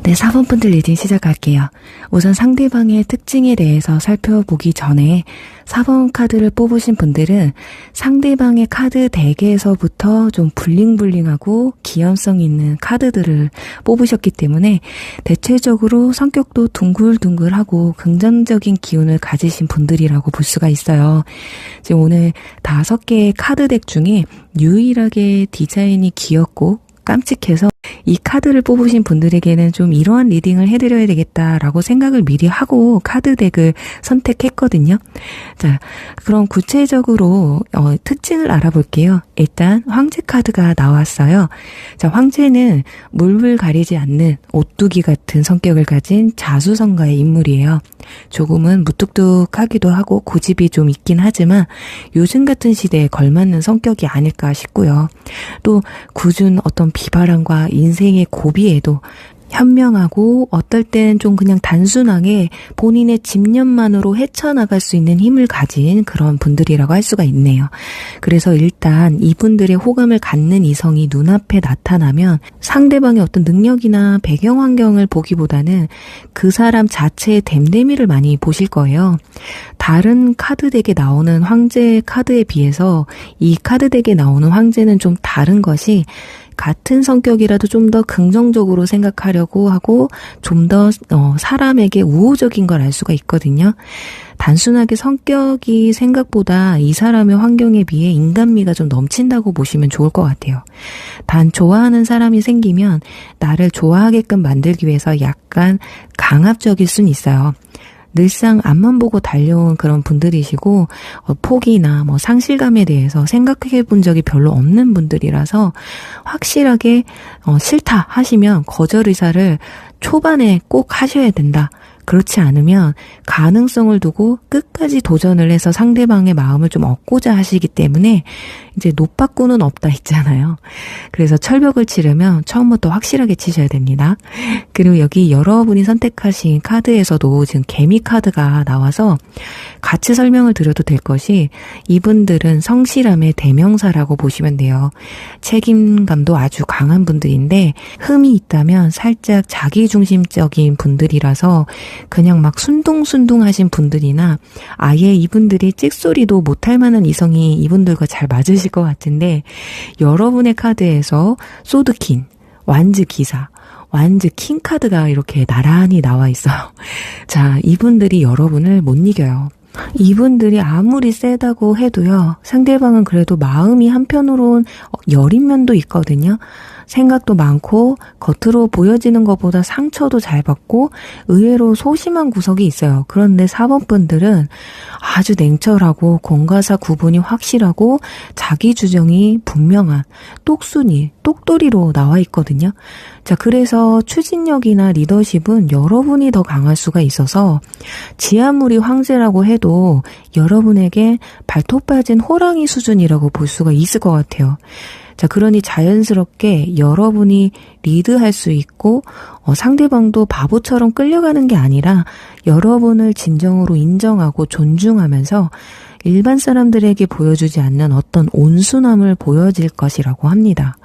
네, 4번 분들 리딩 시작할게요. 우선 상대방의 특징에 대해서 살펴보기 전에 4번 카드를 뽑으신 분들은 상대방의 카드 덱에서부터 좀 블링블링하고 기염성 있는 카드들을 뽑으셨기 때문에 대체적으로 성격도 둥글둥글하고 긍정적인 기운을 가지신 분들이라고 볼 수가 있어요. 지금 오늘 5개의 카드 덱 중에 유일하게 디자인이 귀엽고 깜찍해서 이 카드를 뽑으신 분들에게는 좀 이러한 리딩을 해드려야 되겠다라고 생각을 미리 하고 카드 덱을 선택했거든요. 자, 그럼 구체적으로 특징을 알아볼게요. 일단 황제 카드가 나왔어요. 자, 황제는 물불 가리지 않는 오뚜기 같은 성격을 가진 자수성가의 인물이에요. 조금은 무뚝뚝하기도 하고 고집이 좀 있긴 하지만 요즘 같은 시대에 걸맞는 성격이 아닐까 싶고요. 또 굳은 어떤 비바람과 인생의 고비에도 현명하고 어떨 땐 좀 그냥 단순하게 본인의 집념만으로 헤쳐나갈 수 있는 힘을 가진 그런 분들이라고 할 수가 있네요. 그래서 일단 이분들의 호감을 갖는 이성이 눈앞에 나타나면 상대방의 어떤 능력이나 배경 환경을 보기보다는 그 사람 자체의 됨됨이를 많이 보실 거예요. 다른 카드 덱에 나오는 황제 카드에 비해서 이 카드 덱에 나오는 황제는 좀 다른 것이 같은 성격이라도 좀 더 긍정적으로 생각하려고 하고 좀 더 사람에게 우호적인 걸 알 수가 있거든요. 단순하게 성격이 생각보다 이 사람의 환경에 비해 인간미가 좀 넘친다고 보시면 좋을 것 같아요. 단 좋아하는 사람이 생기면 나를 좋아하게끔 만들기 위해서 약간 강압적일 순 있어요. 늘상 앞만 보고 달려온 그런 분들이시고 포기나 상실감에 대해서 생각해 본 적이 별로 없는 분들이라서 확실하게 싫다 하시면 거절 의사를 초반에 꼭 하셔야 된다. 그렇지 않으면 가능성을 두고 끝까지 도전을 해서 상대방의 마음을 좀 얻고자 하시기 때문에 이제 노빠꾸는 없다 있잖아요. 그래서 철벽을 치려면 처음부터 확실하게 치셔야 됩니다. 그리고 여기 여러분이 선택하신 카드에서도 지금 개미 카드가 나와서 같이 설명을 드려도 될 것이 이분들은 성실함의 대명사라고 보시면 돼요. 책임감도 아주 강한 분들인데 흠이 있다면 살짝 자기중심적인 분들이라서 그냥 막 순둥순둥하신 분들이나 아예 이분들이 찍소리도 못할 만한 이성이 이분들과 잘 맞으실 것 같은데 여러분의 카드에서 소드킹, 완즈 기사, 완즈 킹 카드가 이렇게 나란히 나와 있어요. 자, 이분들이 여러분을 못 이겨요. 이분들이 아무리 세다고 해도요, 상대방은 그래도 마음이 한편으론 여린 면도 있거든요. 생각도 많고 겉으로 보여지는 것보다 상처도 잘 받고 의외로 소심한 구석이 있어요. 그런데 4번 분들은 아주 냉철하고 공과사 구분이 확실하고 자기 주장이 분명한 똑순이, 똑돌이로 나와 있거든요. 자, 그래서 추진력이나 리더십은 여러분이 더 강할 수가 있어서 지하물이 황제라고 해도 여러분에게 발톱 빠진 호랑이 수준이라고 볼 수가 있을 것 같아요. 자, 그러니 자연스럽게 여러분이 리드할 수 있고 상대방도 바보처럼 끌려가는 게 아니라 여러분을 진정으로 인정하고 존중하면서 일반 사람들에게 보여주지 않는 어떤 온순함을 보여질 것이라고 합니다.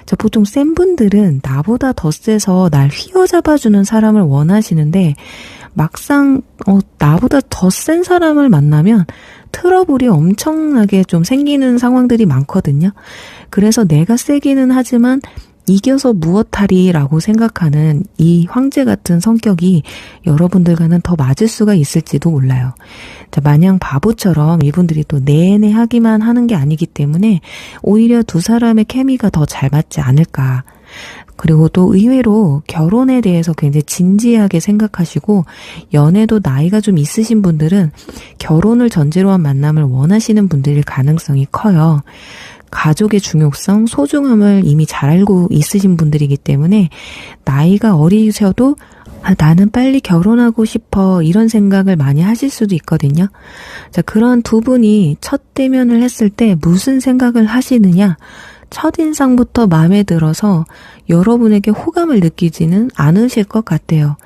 자, 보통 센 분들은 나보다 더 세서 날 휘어잡아주는 사람을 원하시는데 막상 나보다 더 센 사람을 만나면 트러블이 엄청나게 좀 생기는 상황들이 많거든요. 그래서 내가 세기는 하지만 이겨서 무엇하리라고 생각하는 이 황제 같은 성격이 여러분들과는 더 맞을 수가 있을지도 몰라요. 자, 마냥 바보처럼 이분들이 또 내내 하기만 하는 게 아니기 때문에 오히려 두 사람의 케미가 더 잘 맞지 않을까. 그리고 또 의외로 결혼에 대해서 굉장히 진지하게 생각하시고 연애도 나이가 좀 있으신 분들은 결혼을 전제로 한 만남을 원하시는 분들일 가능성이 커요. 가족의 중요성, 소중함을 이미 잘 알고 있으신 분들이기 때문에 나이가 어리셔도 나는 빨리 결혼하고 싶어 이런 생각을 많이 하실 수도 있거든요. 자, 그런 두 분이 첫 대면을 했을 때 무슨 생각을 하시느냐? 첫인상부터 마음에 들어서 여러분에게 호감을 느끼지는 않으실 것 같아요.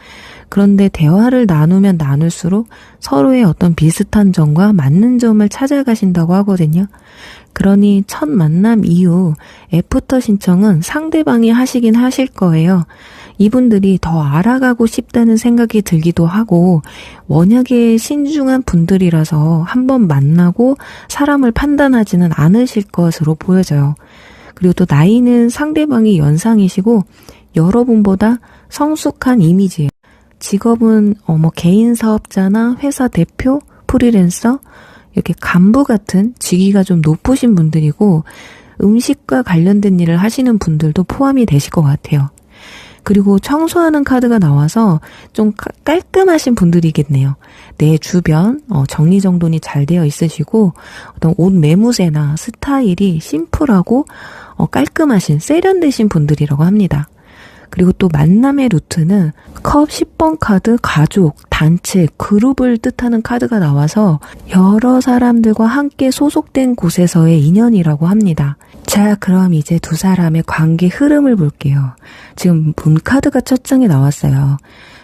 그런데 대화를 나누면 나눌수록 서로의 어떤 비슷한 점과 맞는 점을 찾아가신다고 하거든요. 그러니 첫 만남 이후 애프터 신청은 상대방이 하시긴 하실 거예요. 이분들이 더 알아가고 싶다는 생각이 들기도 하고 워낙에 신중한 분들이라서 한번 만나고 사람을 판단하지는 않으실 것으로 보여져요. 그리고 또 나이는 상대방이 연상이시고 여러분보다 성숙한 이미지예요. 직업은 개인 사업자나 회사 대표, 프리랜서, 이렇게 간부 같은 직위가 좀 높으신 분들이고 음식과 관련된 일을 하시는 분들도 포함이 되실 것 같아요. 그리고 청소하는 카드가 나와서 좀 깔끔하신 분들이겠네요. 내 주변 정리정돈이 잘 되어 있으시고 어떤 옷 매무새나 스타일이 심플하고 깔끔하신 세련되신 분들이라고 합니다. 그리고 또 만남의 루트는 컵 10번 카드, 가족, 단체, 그룹을 뜻하는 카드가 나와서 여러 사람들과 함께 소속된 곳에서의 인연이라고 합니다. 자, 그럼 이제 두 사람의 관계 흐름을 볼게요. 지금 문 카드가 첫 장에 나왔어요.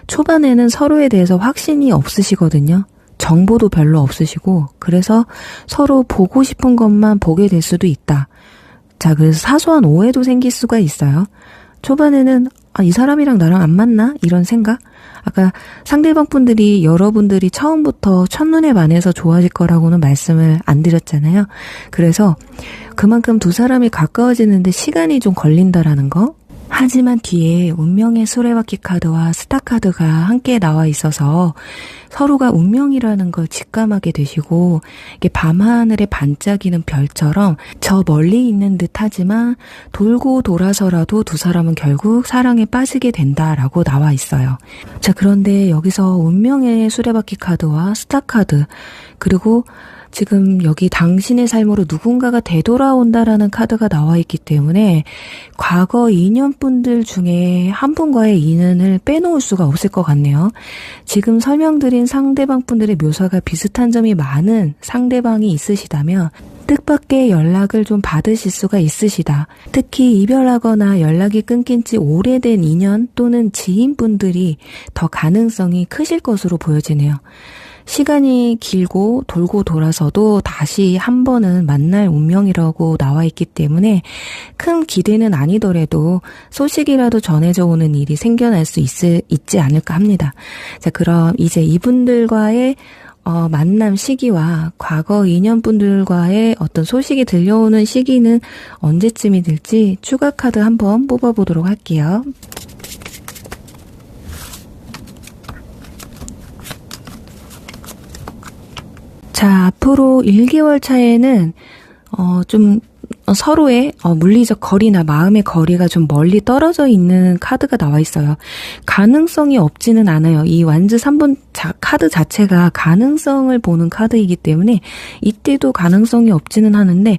초반에는 서로에 대해서 확신이 없으시거든요. 정보도 별로 없으시고 그래서 서로 보고 싶은 것만 보게 될 수도 있다. 자, 그래서 사소한 오해도 생길 수가 있어요. 초반에는 이 사람이랑 나랑 안 맞나? 이런 생각? 아까 상대방 분들이 여러분들이 처음부터 첫눈에 반해서 좋아질 거라고는 말씀을 안 드렸잖아요. 그래서 그만큼 두 사람이 가까워지는데 시간이 좀 걸린다라는 거. 하지만 뒤에 운명의 수레바퀴 카드와 스타 카드가 함께 나와 있어서 서로가 운명이라는 걸 직감하게 되시고 이게 밤하늘에 반짝이는 별처럼 저 멀리 있는 듯 하지만 돌고 돌아서라도 두 사람은 결국 사랑에 빠지게 된다라고 나와 있어요. 자, 그런데 여기서 운명의 수레바퀴 카드와 스타 카드 그리고 지금 여기 당신의 삶으로 누군가가 되돌아온다라는 카드가 나와 있기 때문에 과거 인연분들 중에 한 분과의 인연을 빼놓을 수가 없을 것 같네요. 지금 설명드린 상대방 분들의 묘사가 비슷한 점이 많은 상대방이 있으시다면 뜻밖의 연락을 좀 받으실 수가 있으시다. 특히 이별하거나 연락이 끊긴 지 오래된 인연 또는 지인분들이 더 가능성이 크실 것으로 보여지네요. 시간이 길고 돌고 돌아서도 다시 한 번은 만날 운명이라고 나와 있기 때문에 큰 기대는 아니더라도 소식이라도 전해져 오는 일이 생겨날 수 있지 않을까 합니다. 자, 그럼 이제 이분들과의 만남 시기와 과거 인연분들과의 어떤 소식이 들려오는 시기는 언제쯤이 될지 추가 카드 한번 뽑아보도록 할게요. 자, 앞으로 1개월 차에는 좀 서로의 물리적 거리나 마음의 거리가 좀 멀리 떨어져 있는 카드가 나와 있어요. 가능성이 없지는 않아요. 이 완즈 3번 카드 자체가 가능성을 보는 카드이기 때문에 이때도 가능성이 없지는 하는데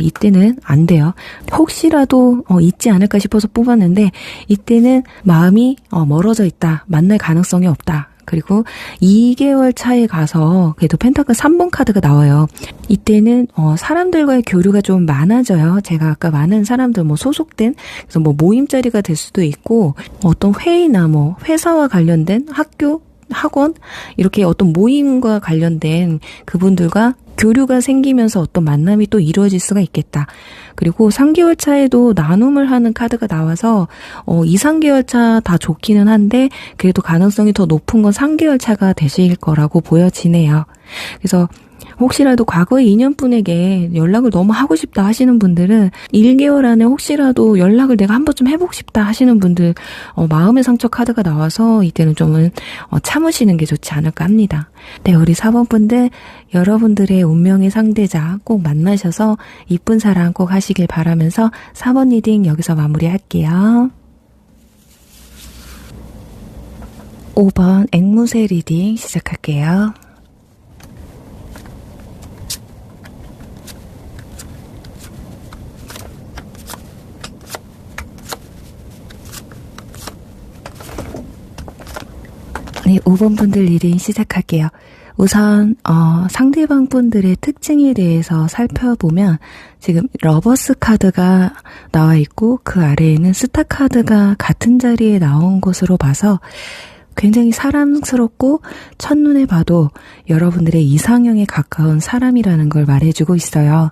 이때는 안 돼요. 혹시라도 있지 않을까 싶어서 뽑았는데 이때는 마음이 멀어져 있다. 만날 가능성이 없다. 그리고 2개월 차에 가서 그래도 펜타클 3번 카드가 나와요. 이때는 사람들과의 교류가 좀 많아져요. 제가 아까 많은 사람들 소속된 그래서 모임 자리가 될 수도 있고 어떤 회의나 회사와 관련된 학교, 학원 이렇게 어떤 모임과 관련된 그분들과 교류가 생기면서 어떤 만남이 또 이루어질 수가 있겠다. 그리고 3개월 차에도 나눔을 하는 카드가 나와서 2, 3개월 차 다 좋기는 한데 그래도 가능성이 더 높은 건 3개월 차가 되실 거라고 보여지네요. 그래서 혹시라도 과거의 인연분에게 연락을 너무 하고 싶다 하시는 분들은 1개월 안에 혹시라도 연락을 내가 한번 좀 해보고 싶다 하시는 분들 마음의 상처 카드가 나와서 이때는 좀 참으시는 게 좋지 않을까 합니다. 네, 우리 4번 분들 여러분들의 운명의 상대자 꼭 만나셔서 이쁜 사랑 꼭 하시길 바라면서 4번 리딩 여기서 마무리할게요. 5번 앵무새 리딩 시작할게요. 네, 5번 분들 리딩 시작할게요. 우선 상대방 분들의 특징에 대해서 살펴보면 지금 러버스 카드가 나와 있고 그 아래에는 스타 카드가 같은 자리에 나온 것으로 봐서 굉장히 사랑스럽고 첫눈에 봐도 여러분들의 이상형에 가까운 사람이라는 걸 말해주고 있어요.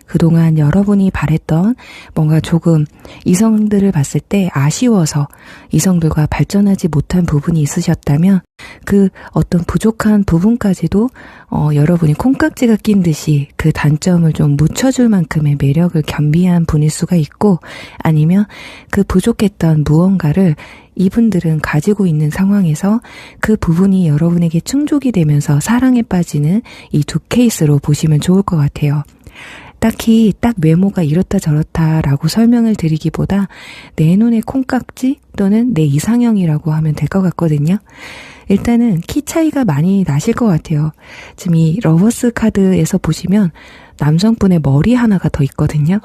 그동안 여러분이 바랬던 뭔가 조금 이성들을 봤을 때 아쉬워서 이성들과 발전하지 못한 부분이 있으셨다면 그 어떤 부족한 부분까지도 여러분이 콩깍지가 낀 듯이 그 단점을 좀 묻혀줄 만큼의 매력을 겸비한 분일 수가 있고 아니면 그 부족했던 무언가를 이분들은 가지고 있는 상황에서 그 부분이 여러분에게 충족이 되면서 사랑에 빠지는 이 두 케이스로 보시면 좋을 것 같아요. 딱히 딱 외모가 이렇다 저렇다라고 설명을 드리기보다 내 눈에 콩깍지, 또는 내 이상형이라고 하면 될 것 같거든요. 일단은 키 차이가 많이 나실 것 같아요. 지금 이 러버스 카드에서 보시면 남성분의 머리 하나가 더 있거든요.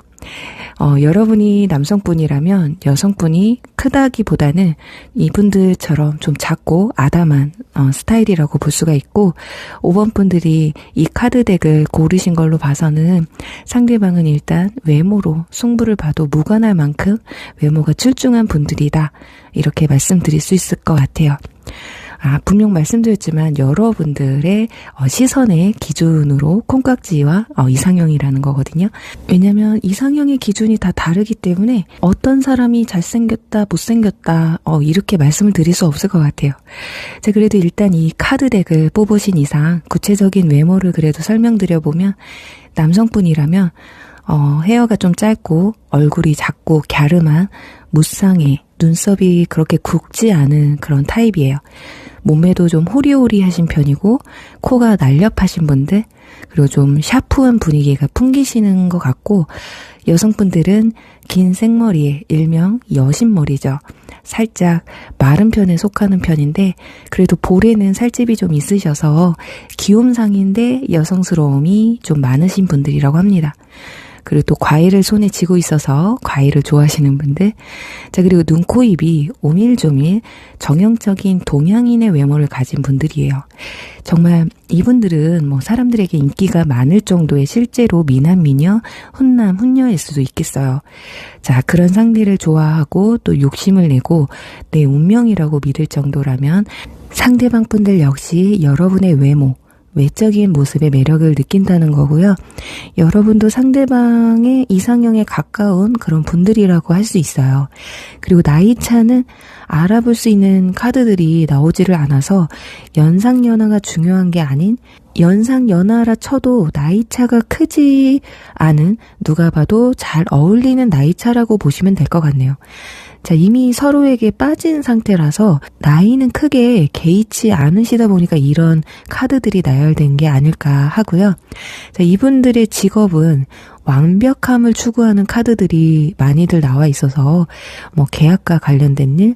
여러분이 남성분이라면 여성분이 크다기보다는 이분들처럼 좀 작고 아담한 스타일이라고 볼 수가 있고, 5번 분들이 이 카드 덱을 고르신 걸로 봐서는 상대방은 일단 외모로 승부를 봐도 무관할 만큼 외모가 출중한 분들이다, 이렇게 말씀드릴 수 있을 것 같아요. 분명 말씀드렸지만 여러분들의 시선의 기준으로 콩깍지와 이상형이라는 거거든요. 왜냐면 이상형의 기준이 다 다르기 때문에 어떤 사람이 잘생겼다, 못생겼다 이렇게 말씀을 드릴 수 없을 것 같아요. 자, 그래도 일단 이 카드 덱을 뽑으신 이상 구체적인 외모를 그래도 설명드려보면, 남성분이라면 헤어가 좀 짧고 얼굴이 작고 갸름한 무쌍해, 눈썹이 그렇게 굵지 않은 그런 타입이에요. 몸매도 좀 호리호리하신 편이고 코가 날렵하신 분들, 그리고 좀 샤프한 분위기가 풍기시는 것 같고, 여성분들은 긴 생머리에 일명 여신머리죠. 살짝 마른 편에 속하는 편인데 그래도 볼에는 살집이 좀 있으셔서 귀염상인데 여성스러움이 좀 많으신 분들이라고 합니다. 그리고 또 과일을 손에 쥐고 있어서 과일을 좋아하시는 분들. 자, 그리고 눈, 코, 입이 오밀조밀 정형적인 동양인의 외모를 가진 분들이에요. 정말 이분들은 사람들에게 인기가 많을 정도의 실제로 미남, 미녀, 훈남, 훈녀일 수도 있겠어요. 자, 그런 상대를 좋아하고 또 욕심을 내고 내 운명이라고 믿을 정도라면 상대방 분들 역시 여러분의 외모, 외적인 모습의 매력을 느낀다는 거고요. 여러분도 상대방의 이상형에 가까운 그런 분들이라고 할 수 있어요. 그리고 나이 차는 알아볼 수 있는 카드들이 나오지를 않아서 연상연하가 중요한 게 아닌, 연상연하라 쳐도 나이 차가 크지 않은, 누가 봐도 잘 어울리는 나이 차라고 보시면 될 것 같네요. 자, 이미 서로에게 빠진 상태라서 나이는 크게 개의치 않으시다 보니까 이런 카드들이 나열된 게 아닐까 하고요. 자, 이분들의 직업은 완벽함을 추구하는 카드들이 많이들 나와 있어서 계약과 관련된 일,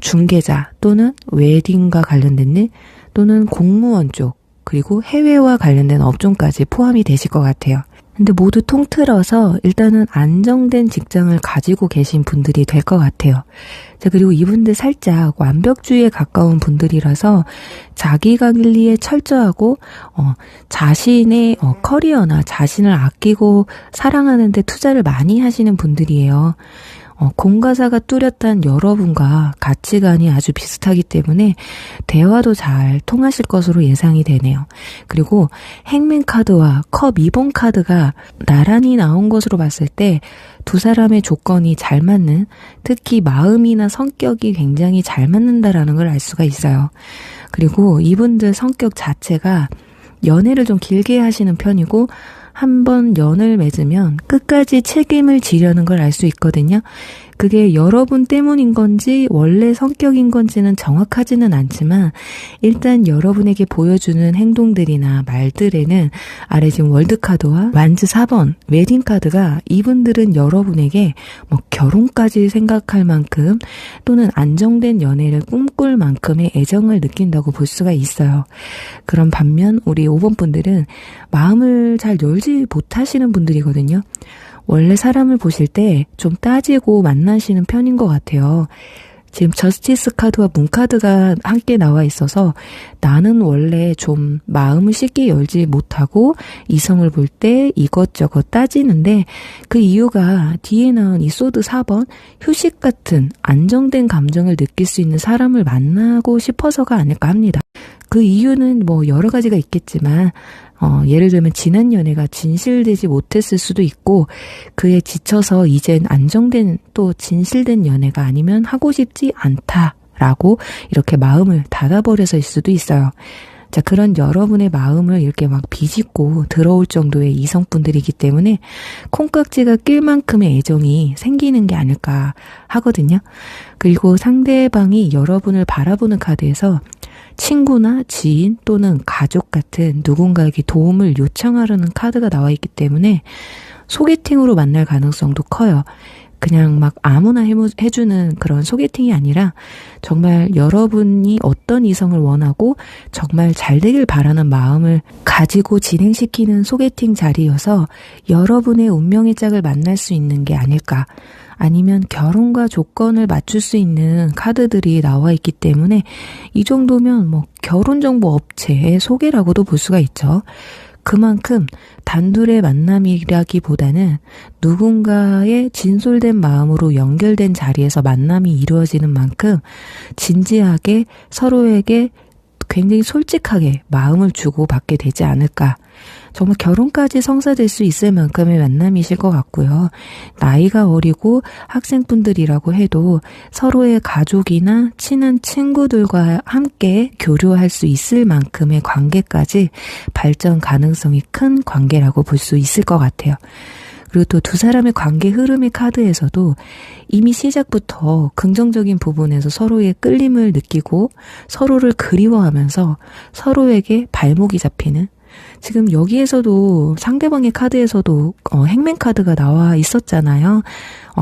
중개자 또는 웨딩과 관련된 일, 또는 공무원 쪽, 그리고 해외와 관련된 업종까지 포함이 되실 것 같아요. 근데 모두 통틀어서 일단은 안정된 직장을 가지고 계신 분들이 될 것 같아요. 자, 그리고 이분들 살짝 완벽주의에 가까운 분들이라서 자기관리에 철저하고 자신의 커리어나 자신을 아끼고 사랑하는 데 투자를 많이 하시는 분들이에요. 공과사가 뚜렷한 여러분과 가치관이 아주 비슷하기 때문에 대화도 잘 통하실 것으로 예상이 되네요. 그리고 행맨 카드와 컵 2번 카드가 나란히 나온 것으로 봤을 때 두 사람의 조건이 잘 맞는, 특히 마음이나 성격이 굉장히 잘 맞는다라는 걸 알 수가 있어요. 그리고 이분들 성격 자체가 연애를 좀 길게 하시는 편이고, 한번 연을 맺으면 끝까지 책임을 지려는 걸 알 수 있거든요. 그게 여러분 때문인 건지 원래 성격인 건지는 정확하지는 않지만 일단 여러분에게 보여주는 행동들이나 말들에는 아래 지금 월드카드와 완즈 4번 웨딩카드가 이분들은 여러분에게 결혼까지 생각할 만큼 또는 안정된 연애를 꿈꿀 만큼의 애정을 느낀다고 볼 수가 있어요. 그런 반면 우리 5번 분들은 마음을 잘 열지 못하시는 분들이거든요. 원래 사람을 보실 때 좀 따지고 만나시는 편인 것 같아요. 지금 저스티스 카드와 문 카드가 함께 나와 있어서 나는 원래 좀 마음을 쉽게 열지 못하고 이성을 볼 때 이것저것 따지는데, 그 이유가 뒤에 나온 이 소드 4번 휴식 같은 안정된 감정을 느낄 수 있는 사람을 만나고 싶어서가 아닐까 합니다. 그 이유는 여러 가지가 있겠지만 예를 들면 지난 연애가 진실되지 못했을 수도 있고, 그에 지쳐서 이젠 안정된 또 진실된 연애가 아니면 하고 싶지 않다라고 이렇게 마음을 닫아버려서일 수도 있어요. 자, 그런 여러분의 마음을 이렇게 비집고 들어올 정도의 이성분들이기 때문에 콩깍지가 낄 만큼의 애정이 생기는 게 아닐까 하거든요. 그리고 상대방이 여러분을 바라보는 카드에서 친구나 지인 또는 가족 같은 누군가에게 도움을 요청하려는 카드가 나와 있기 때문에 소개팅으로 만날 가능성도 커요. 그냥 막 아무나 해주는 그런 소개팅이 아니라 정말 여러분이 어떤 이성을 원하고 정말 잘 되길 바라는 마음을 가지고 진행시키는 소개팅 자리여서 여러분의 운명의 짝을 만날 수 있는 게 아닐까. 아니면 결혼과 조건을 맞출 수 있는 카드들이 나와 있기 때문에 이 정도면 뭐 결혼정보 업체의 소개라고도 볼 수가 있죠. 그만큼 단둘의 만남이라기보다는 누군가의 진솔된 마음으로 연결된 자리에서 만남이 이루어지는 만큼 진지하게 서로에게 굉장히 솔직하게 마음을 주고받게 되지 않을까. 정말 결혼까지 성사될 수 있을 만큼의 만남이실 것 같고요. 나이가 어리고 학생분들이라고 해도 서로의 가족이나 친한 친구들과 함께 교류할 수 있을 만큼의 관계까지 발전 가능성이 큰 관계라고 볼 수 있을 것 같아요. 그리고 또 두 사람의 관계 흐름의 카드에서도 이미 시작부터 긍정적인 부분에서 서로의 끌림을 느끼고 서로를 그리워하면서 서로에게 발목이 잡히는, 지금 여기에서도 상대방의 카드에서도 행맨 카드가 나와 있었잖아요.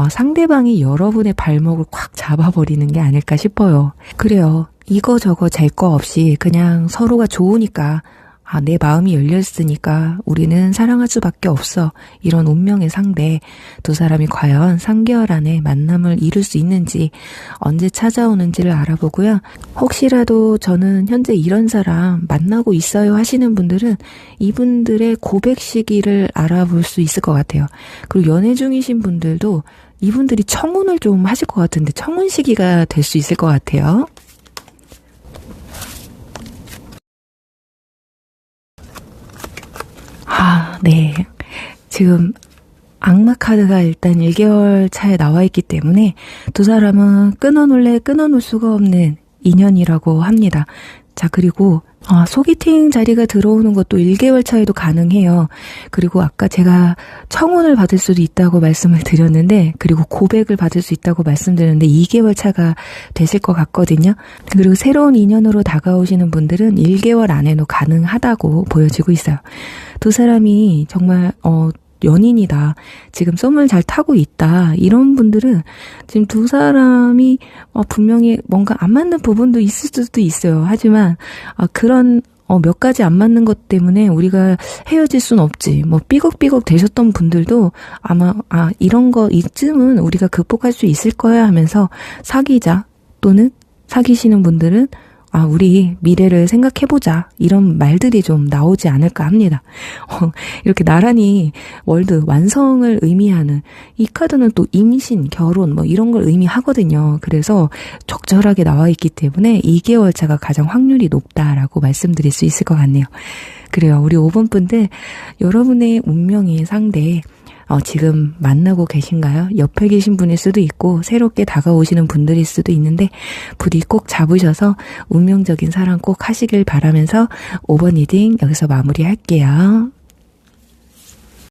상대방이 여러분의 발목을 콱 잡아버리는 게 아닐까 싶어요. 그래요. 이거저거 잴 거 없이 그냥 서로가 좋으니까, 내 마음이 열렸으니까 우리는 사랑할 수밖에 없어. 이런 운명의 상대, 두 사람이 과연 3개월 안에 만남을 이룰 수 있는지, 언제 찾아오는지를 알아보고요. 혹시라도 저는 현재 이런 사람 만나고 있어요 하시는 분들은 이분들의 고백 시기를 알아볼 수 있을 것 같아요. 그리고 연애 중이신 분들도 이분들이 청혼을 좀 하실 것 같은데 청혼 시기가 될 수 있을 것 같아요. 네. 지금 악마 카드가 일단 1개월 차에 나와 있기 때문에 두 사람은 끊어놓을 수가 없는 인연이라고 합니다. 자, 그리고 소개팅 자리가 들어오는 것도 1개월 차에도 가능해요. 그리고 아까 제가 청혼을 받을 수도 있다고 말씀을 드렸는데, 그리고 고백을 받을 수 있다고 말씀드렸는데 2개월 차가 되실 것 같거든요. 그리고 새로운 인연으로 다가오시는 분들은 1개월 안에도 가능하다고 보여지고 있어요. 두 사람이 정말 연인이다, 지금 썸을 잘 타고 있다, 이런 분들은 지금 두 사람이 분명히 뭔가 안 맞는 부분도 있을 수도 있어요. 하지만 그런 몇 가지 안 맞는 것 때문에 우리가 헤어질 순 없지, 뭐 삐걱삐걱 되셨던 분들도 아마 이런 거 이쯤은 우리가 극복할 수 있을 거야 하면서 사귀자, 또는 사귀시는 분들은 우리 미래를 생각해보자, 이런 말들이 좀 나오지 않을까 합니다. 이렇게 나란히 월드 완성을 의미하는 이 카드는 또 임신, 결혼 뭐 이런 걸 의미하거든요. 그래서 적절하게 나와 있기 때문에 2개월 차가 가장 확률이 높다라고 말씀드릴 수 있을 것 같네요. 그래요. 우리 5번 분들, 여러분의 운명의 상대 지금 만나고 계신가요? 옆에 계신 분일 수도 있고 새롭게 다가오시는 분들일 수도 있는데 부디 꼭 잡으셔서 운명적인 사랑 꼭 하시길 바라면서 5번 리딩 여기서 마무리할게요.